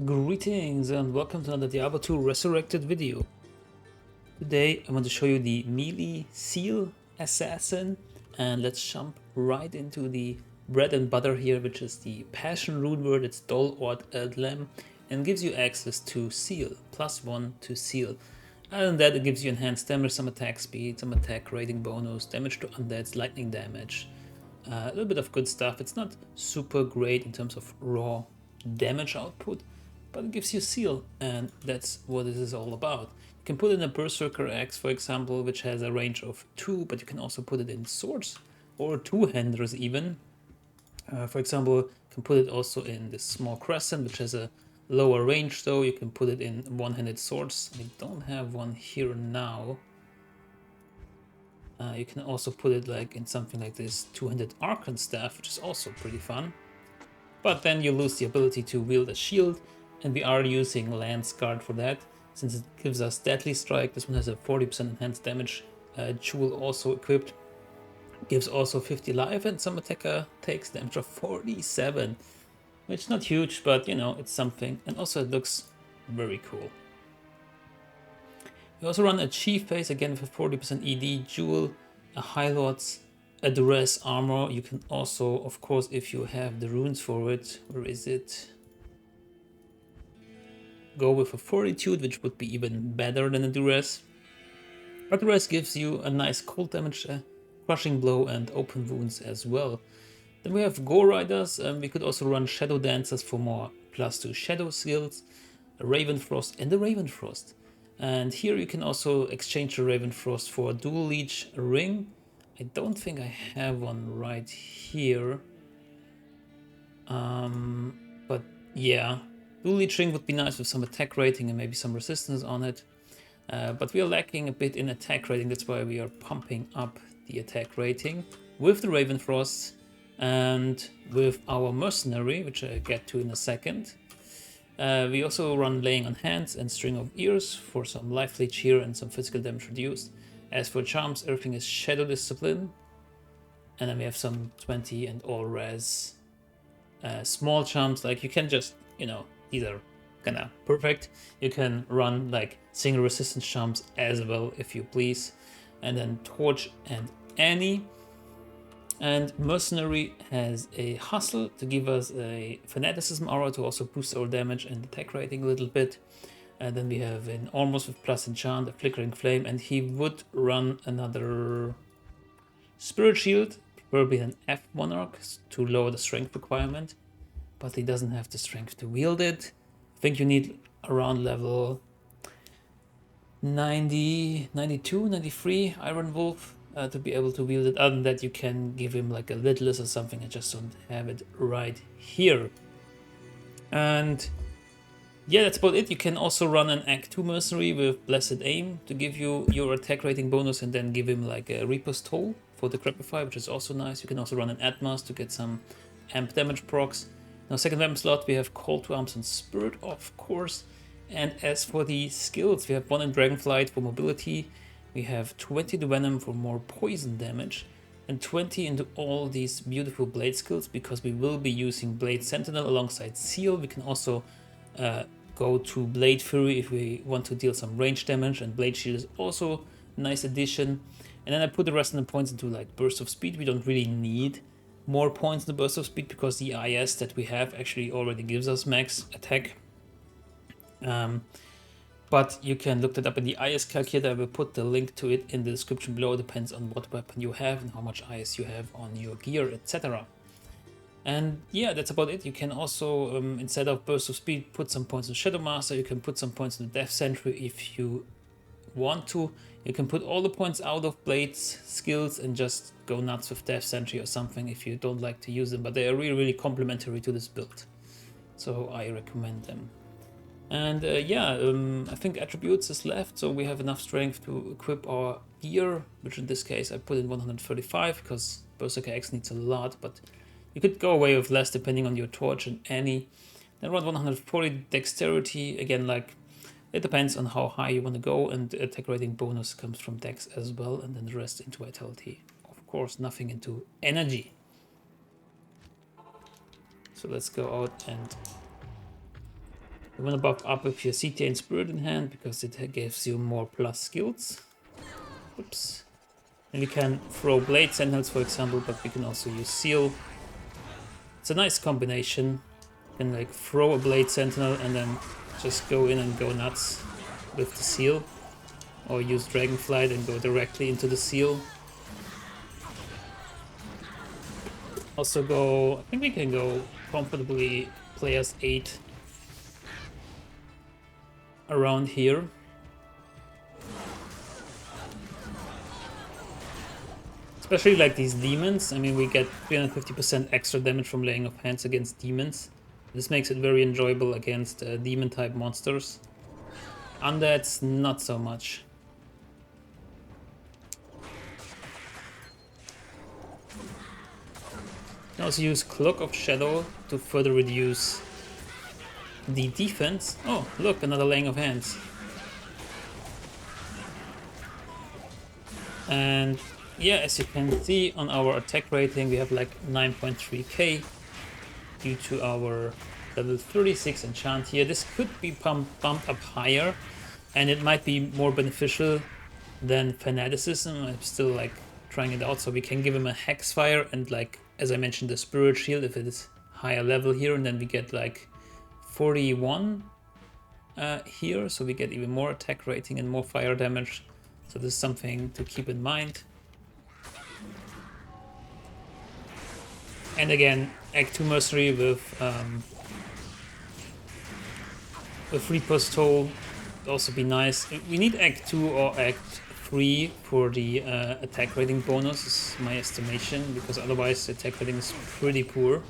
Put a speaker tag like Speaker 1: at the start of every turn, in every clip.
Speaker 1: Greetings and welcome to another Diablo 2 Resurrected video. Today I want to show you the melee Zeal assassin, and let's jump right into the bread and butter here, which is the Passion rune word. It's Dol Ord Eldlem and gives you access to Zeal, +1 to Zeal. Other than that, it gives you enhanced damage, some attack speed, some attack rating bonus, damage to undeads, lightning damage, a little bit of good stuff. It's not super great in terms of raw damage output, but it gives you Zeal, and that's what this is all about. You can put in a Berserker Axe, for example, which has a range of 2, but you can also put it in swords, or two-handers even. For example, you can put it also in this small crescent, which has a lower range, though. You can put it in one-handed swords. I don't have one here now. You can also put it like in something like this two-handed Archon Staff, which is also pretty fun. But then you lose the ability to wield a shield, and we are using Lance Guard for that, since it gives us Deadly Strike. This one has a 40% enhanced damage. Jewel also equipped. Gives also 50 life, and some attacker takes damage of 47. Which is not huge, but you know, it's something. And also it looks very cool. We also run a Chief Phase, again with a 40% ED, Jewel, a High Lord's, a Duress Armor. You can also, of course, if you have the runes for it, where is it? Go with a Fortitude, which would be even better than a Duress. But Duress gives you a nice cold damage, crushing blow, and open wounds as well. Then we have Gore Riders, and we could also run Shadow Dancers for more +2 shadow skills, a Ravenfrost, and a Ravenfrost. And here you can also exchange the Ravenfrost for a Dual Leech Ring. I don't think I have one right here. But yeah, Dual Leech Ring would be nice with some attack rating and maybe some resistance on it. But we are lacking a bit in attack rating, that's why we are pumping up the attack rating with the Ravenfrost and with our Mercenary, which I get to in a second. We also run Laying on Hands and String of Ears for some life leech here and some physical damage reduced. As for charms, everything is Shadow Discipline. And then we have some 20 and all res small charms. Like you can just, you know, these are kinda perfect. You can run like single resistance charms as well if you please. And then Torch and Annie. And Mercenary has a Hustle to give us a Fanaticism aura to also boost our damage and attack rating a little bit. And then we have an Almost with plus enchant, a Flickering Flame, and he would run another Spirit Shield, preferably an F Monarch to lower the strength requirement. But he doesn't have the strength to wield it. I think you need around level 90, 92, 93 Iron Wolf to be able to wield it. Other than that, you can give him like a Lidless or something. I just don't have it right here. And yeah, that's about it. You can also run an Act 2 Mercenary with Blessed Aim to give you your attack rating bonus, and then give him like a Reaper's Toll for the Crepify, which is also nice. You can also run an Atmas to get some amp damage procs. Now, second weapon slot, we have Call to Arms and Spirit, of course. And as for the skills, we have 1 in Dragonflight for mobility, we have 20 to Venom for more poison damage, and 20 into all these beautiful blade skills, because we will be using Blade Sentinel alongside Zeal. We can also go to Blade Fury if we want to deal some range damage, and Blade Shield is also a nice addition. And then I put the rest of the points into like Burst of Speed. We don't really need more points in the Burst of Speed because the IAS that we have actually already gives us max attack. But you can look that up in the IAS Calculator. I will put the link to it in the description below. It depends on what weapon you have and how much IAS you have on your gear, etc. And yeah, that's about it. You can also, instead of Burst of Speed, put some points in Shadow Master. You can put some points in the Death Sentry if you want to. You can put all the points out of Blade's skills and just go nuts with Death Sentry or something if you don't like to use them. But they are really, really complementary to this build, so I recommend them. And I think attributes is left, so we have enough strength to equip our gear, which in this case I put in 135 because Berserker X needs a lot, but you could go away with less depending on your Torch and Annie. Then around 140 dexterity, again, like it depends on how high you want to go, and the attack rating bonus comes from dex as well, and then the rest into vitality. Of course, nothing into energy. So let's go out and You want to buff up with your CTA and Spirit in hand because it gives you more plus skills. Oops. And we can throw Blade Sentinels, for example, but we can also use Zeal. It's a nice combination. You can like throw a Blade Sentinel and then just go in and go nuts with the Zeal. Or use Dragonflight and go directly into the Zeal. Also go, I think we can go comfortably play as 8 around here. Especially like these demons. I mean, we get 350% extra damage from laying of hands against demons. This makes it very enjoyable against demon type monsters. Undeads, not so much. You can also use Cloak of Shadow to further reduce the defense. Oh, look, another laying of hands. And yeah, as you can see on our attack rating, we have like 9.3k due to our level 36 enchant here. This could be bumped up higher, and it might be more beneficial than Fanaticism. I'm still like trying it out, so we can give him a Hexfire and like, as I mentioned, the Spirit Shield if it is higher level here, and then we get like 41 here, so we get even more attack rating and more fire damage. So this is something to keep in mind. And again, Act 2 Mercenary with Reaper's Toll would also be nice. We need Act 2 or Act 3 for the attack rating bonus, is my estimation, because otherwise the attack rating is pretty poor.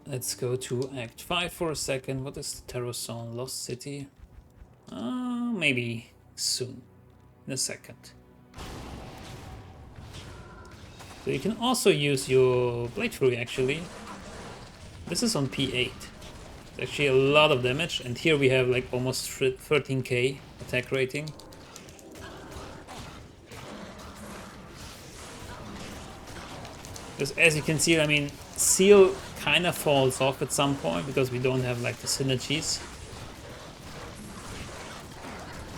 Speaker 1: Let's go to Act 5 for a second. What is the Terror Zone? Lost City? Maybe soon, in a second. So you can also use your Blade Fury actually. This is on P8. It's actually a lot of damage, and here we have like almost 13k attack rating. Because as you can see, I mean, Zeal kind of falls off at some point because we don't have like the synergies.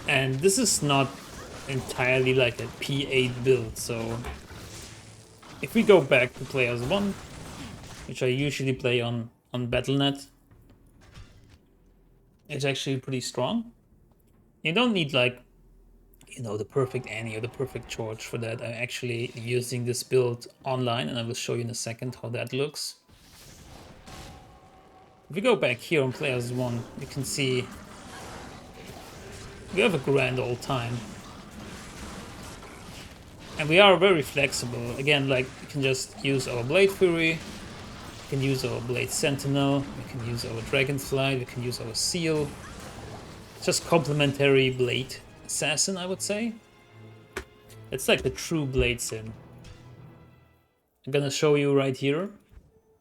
Speaker 1: And this is not entirely like a P8 build, so if we go back to play as 1, which I usually play on Battle.net, it's actually pretty strong. You don't need like, you know, the perfect Annie or the perfect George for that. I'm actually using this build online, and I will show you in a second how that looks. If we go back here on play as 1, you can see we have a grand old time. And we are very flexible. Again, like, we can just use our Blade Fury, we can use our Blade Sentinel, we can use our Dragonflight, we can use our Zeal. Just complementary Blade Assassin, I would say. It's like the true Bladesin. I'm gonna show you right here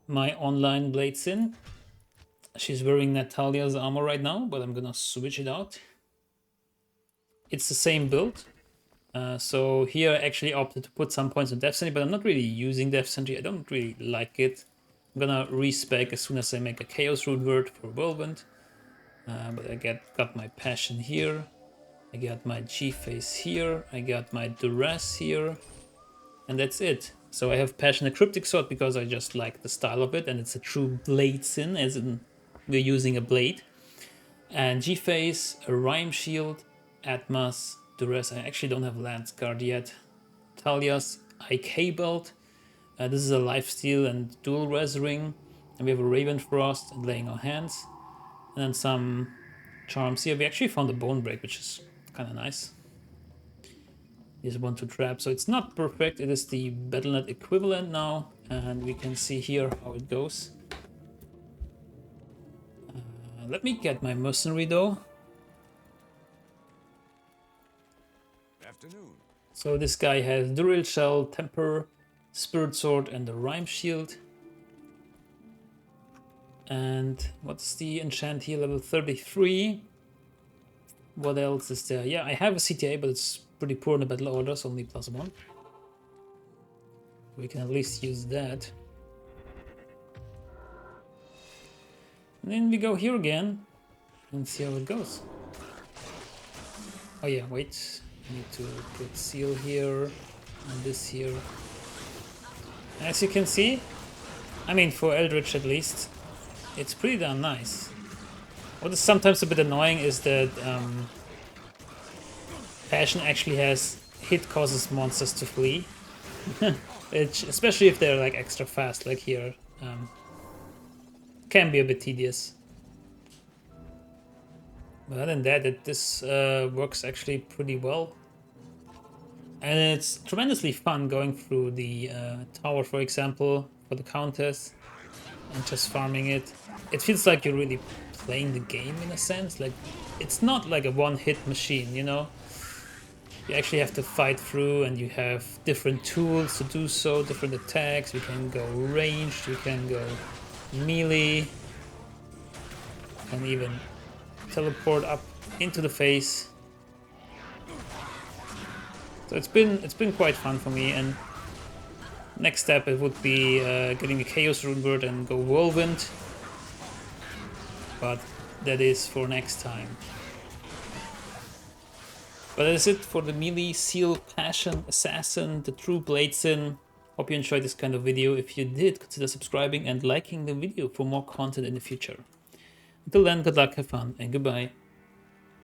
Speaker 1: my online Bladesin. She's wearing Natalia's armor right now, but I'm gonna switch it out. It's the same build. So here I actually opted to put some points on Death Sentry, but I'm not really using Death Sentry. I don't really like it. I'm gonna respec as soon as I make a Chaos Root word for Whirlwind. But I got my Passion here. I got my G-Face here. I got my Duress here. And that's it. So I have Passion, a Cryptic Sword, because I just like the style of it, and it's a true Bladesin, as in we're using a blade. And G-Face, a Rhyme Shield, Atmas, Duress. I actually don't have Lance Guard yet. Talia's IK Belt. This is a Lifesteal and Dual Res Ring. And we have a Raven Frost and Laying on Hands. And then some charms here. We actually found a Bone Break, which is kind of nice. Here's one to trap. So it's not perfect. It is the Battle.net equivalent now. And we can see here how it goes. Let me get my Mercenary though.
Speaker 2: Afternoon.
Speaker 1: So this guy has Duril Shell, Temper, Spirit Sword, and the Rhyme Shield. And what's the enchant here? Level 33. What else is there? Yeah, I have a CTA, but it's pretty poor in the battle order, so only +1. We can at least use that. And then we go here again and see how it goes. Oh yeah, wait. I need to put Zeal here and this here. As you can see, I mean for Eldritch at least, it's pretty damn nice. What is sometimes a bit annoying is that Passion actually has hit causes monsters to flee. Especially if they're like extra fast, like here. Can be a bit tedious. But other than that, this works actually pretty well. And it's tremendously fun going through the tower, for example, for the countess, and just farming it. It feels like you're really playing the game in a sense. Like, it's not like a one-hit machine, you know? You actually have to fight through, and you have different tools to do so, different attacks. We can go ranged, we can go melee, and even teleport up into the face. So it's been quite fun for me, and next step it would be getting a Chaos Rune Word and go Whirlwind, but that is for next time. But that's it for the melee Zeal Passion Assassin, the true Bladesin. Hope you enjoyed this kind of video. If you did, consider subscribing and liking the video for more content in the future. Until then, good luck, have fun, and goodbye.